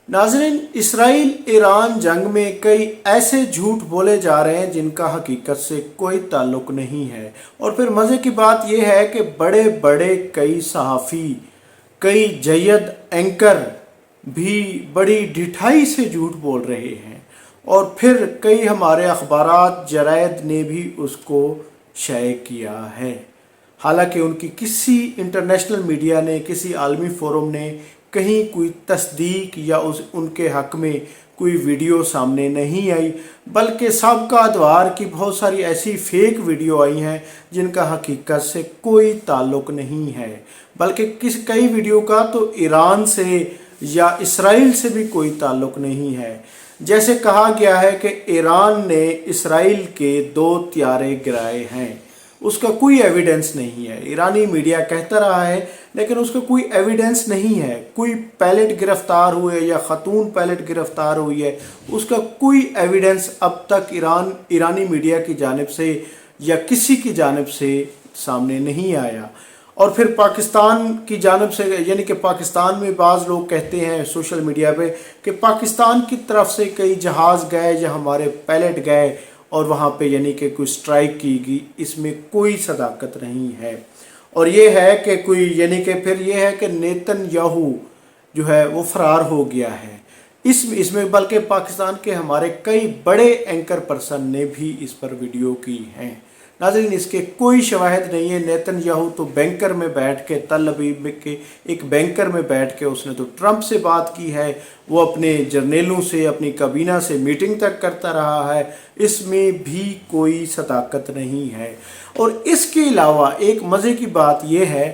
नाज़रीन, Israel Iran जंग में कई ऐसे झूठ बोले जा रहे हैं जिनका हकीकत से कोई ताल्लुक नहीं है। और फिर मज़े की बात यह है कि बड़े बड़े कई सहाफ़ी, कई जयद एंकर भी बड़ी ढिठाई से झूठ बोल रहे हैं। और फिर कई हमारे अखबारात, जरायद ने भी उसको शाये किया है। हालांकि उनकी किसी इंटरनेशनल मीडिया ने, किसी आलमी फोरम ने कहीं कोई तस्दीक या उनके हक़ में कोई वीडियो सामने नहीं आई, बल्कि साबका अदवार की बहुत सारी ऐसी फेक वीडियो आई हैं जिनका हकीकत से कोई ताल्लुक नहीं है। बल्कि कई वीडियो का तो ईरान से या इसराइल से भी कोई ताल्लुक नहीं है। जैसे कहा गया है कि ईरान ने इसराइल के 2 त्यारे गिराए हैं, उसका कोई एविडेंस नहीं है। ईरानी मीडिया कहता रहा है लेकिन उसका कोई एविडेंस नहीं है। कोई पायलट गिरफ्तार हुए या ख़तून पायलट गिरफ्तार हुई है, उसका कोई एविडेंस अब तक ईरानी मीडिया की जानिब से या किसी की जानिब से सामने नहीं आया। और फिर पाकिस्तान की जानिब से, यानी कि पाकिस्तान में बाज़ लोग कहते हैं सोशल मीडिया पे कि पाकिस्तान की तरफ से कई जहाज़ गए या हमारे पायलट गए और वहाँ पे यानी कि कोई स्ट्राइक की गई, इसमें कोई सदाकत नहीं है। और ये है कि कोई यानी कि फिर ये है कि नेतन्याहू जो है वो फरार हो गया है। इसमें बल्कि पाकिस्तान के हमारे कई बड़े एंकर पर्सन ने भी इस पर वीडियो की हैं। नाज़रीन, इसके कोई शवाहिद नहीं है। नेतन्याहू तो बैंकर में बैठ के, तल अवीव के एक बैंकर में बैठ के उसने तो ट्रंप से बात की है, वो अपने जर्नेलों से, अपनी काबीना से मीटिंग तक करता रहा है। इसमें भी कोई सदाकत नहीं है। और इसके अलावा एक मज़े की बात यह है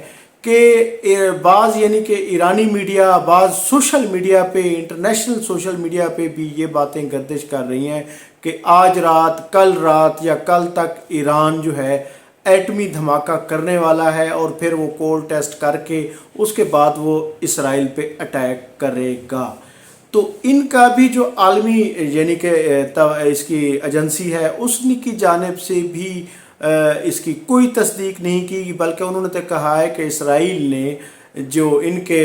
कि बाज़ यानी कि ईरानी मीडिया, बाज़ सोशल मीडिया पे, इंटरनेशनल सोशल मीडिया पे भी ये बातें गर्दिश कर रही हैं कि आज रात, कल रात या कल तक ईरान जो है एटमी धमाका करने वाला है और फिर वो कोल्ड टेस्ट करके उसके बाद वो इसराइल पे अटैक करेगा। तो इनका भी जो आलमी यानी कि इसकी एजेंसी है उसकी जानिब से भी इसकी कोई तस्दीक नहीं की, बल्कि उन्होंने तो कहा है कि इसराइल ने जो इनके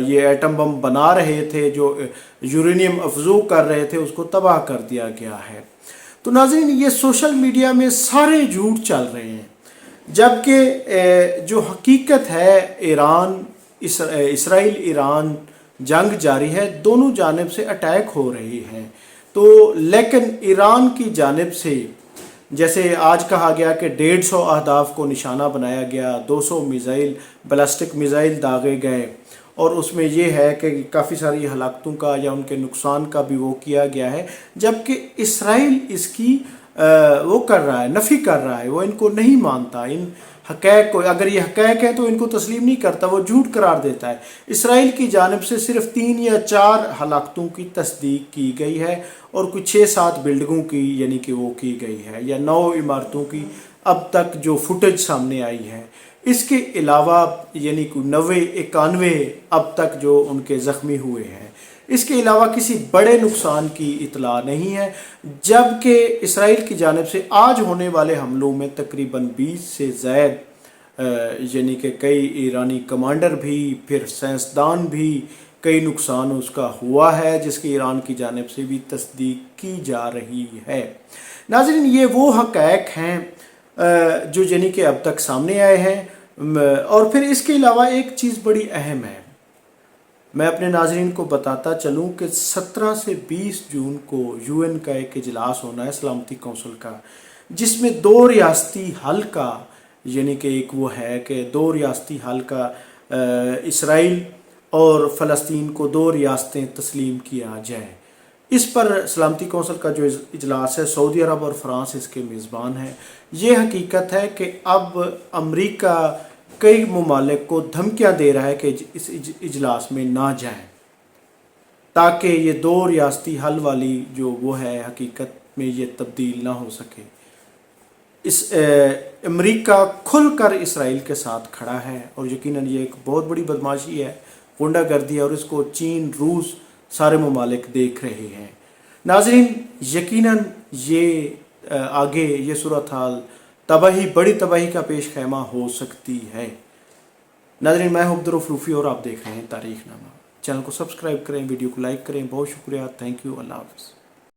ये एटम बम बना रहे थे, जो यूरेनियम अफजू कर रहे थे, उसको तबाह कर दिया गया है। तो नाज़रीन, ये सोशल मीडिया में सारे झूठ चल रहे हैं, जबकि जो हकीकत है इसराइल ईरान जंग जारी है, दोनों जानिब से अटैक हो रहे हैं। तो लेकिन ईरान की जानिब से जैसे आज कहा गया कि 150 अहदाफ को निशाना बनाया गया, 200 मिज़ाइल, बैलिस्टिक मिज़ाइल दागे गए, और उसमें यह है कि काफ़ी सारी हलाकतों का या उनके नुकसान का भी वो किया गया है। जबकि इसराइल इसकी वो कर रहा है, नफ़ी कर रहा है, वो इनको नहीं मानता। इन हक़ैक़ को, अगर ये हक़ैक़ है तो इनको तस्लीम नहीं करता, वो झूठ करार देता है। इसराइल की जानिब से सिर्फ 3 या 4 हलाकतों की तस्दीक की गई है और कुछ 6-7 बिल्डिंगों की यानी कि वो की गई है, या 9 इमारतों की अब तक जो फुटेज सामने आई है। इसके अलावा यानी कि 91 अब तक जो उनके ज़ख्मी हुए हैं। इसके अलावा किसी बड़े नुकसान की इतला नहीं है। जबकि इसराइल की जानिब से आज होने वाले हमलों में तकरीबन 20 से ज़ायद यानी कि कई ईरानी कमांडर भी, फिर साइंसदान भी, कई नुकसान उसका हुआ है, जिसकी ईरान की जानिब से भी तस्दीक की जा रही है। नाज़रीन, ये वो हक़ैक़ हैं जो यानी कि अब तक सामने आए हैं। और फिर इसके अलावा एक चीज़ बड़ी अहम है, मैं अपने नाज़रीन को बताता चलूँ कि 17 से 20 जून को UN का एक इजलास होना है, सलामती कौंसिल का, जिसमें 2 रियासती हल का यानी कि एक वो है कि 2 रियासती हल का इसराइल और फ़लस्तीन को 2 रियासतें तस्लीम किया जाए। इस पर सलामती कौंसिल का जो इजलास है, सऊदी अरब और फ़्रांस इसके मेज़बान हैं। ये हकीकत है कि अब अमरीका कई ममालिक को धमकियां दे रहा है कि इस इजलास में ना जाएं, ताकि ये 2 रियासती हल वाली जो वो है हकीकत में ये तब्दील ना हो सके। अमरीका खुलकर इसराइल के साथ खड़ा है और यकीनन ये एक बहुत बड़ी बदमाशी है, गुंडागर्दी है, और इसको चीन, रूस, सारे ममालिक देख रहे हैं। नाज़रीन, यकीनन ये आगे ये सूरत हाल तबाही, बड़ी तबाही का पेश खैमा हो सकती है। नाज़रीन, मैं हूं अब्दुल रऊफ़ रूफ़ी और आप देख रहे हैं तारीख़ नामा। चैनल को सब्सक्राइब करें, वीडियो को लाइक करें। बहुत शुक्रिया, थैंक यू, अल्लाह हाफ़िज़।